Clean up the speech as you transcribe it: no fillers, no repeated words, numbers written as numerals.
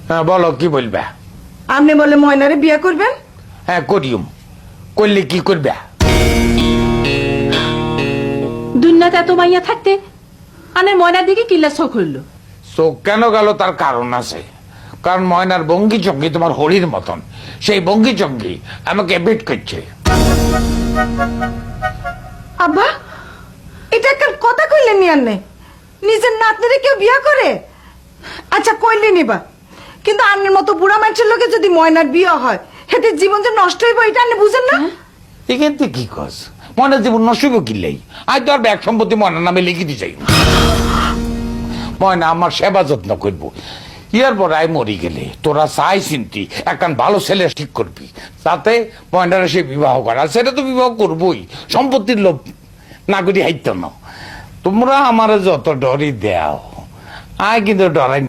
হ্যাঁ বলো কি বলবে? আপনি বলে ময়নারে বিয়ে করবেন? হ্যাঁ করিম, করলে কি করবে? দুনিয়াতে এত মাইয়া থাকতে আনের ময়নার দিকে কিল্লা চোখ হইল। চোখ কেন গেল তার কারণ আছে, কারণ ময়নার ভঙ্গি চঙ্গি তোমার হরির মতন, সেই ভঙ্গি চঙ্গি আমাকে বেট করছে। আব্বা এটা একটা কথা কইলেন নি আন্নে? নিজের নাতনিরে কেউ বিয়ে করে? আচ্ছা কইলে নিবা, কিন্তু আন্নের মতো বুড়া মানুষের লোকে যদি ময়নার বিয়ে হয় হেতে জীবন যে নষ্ট হইব এটা আপনি বুঝেন না? এখান থেকে কি কস? ময়নার জীবন নষ্ট হইব কিনলেই আজ তো আর ব্যাগ সম্পত্তি ময়নার নামে লিখে দিতে চাই। ময়না আমার সেবা যত্ন করবো, ইয়ার পর আয় মরি গেলে তোরা চাই চিন্তি একখান ভালো ছেলে ঠিক করবি, তাতে ময়নারা সে বিবাহ করা, সেটা তো বিবাহ করবই, সম্পত্তির লোভ না করি হাইত না। তোমরা আমার যত ডরি দেও আয় কিন্তু ডরাই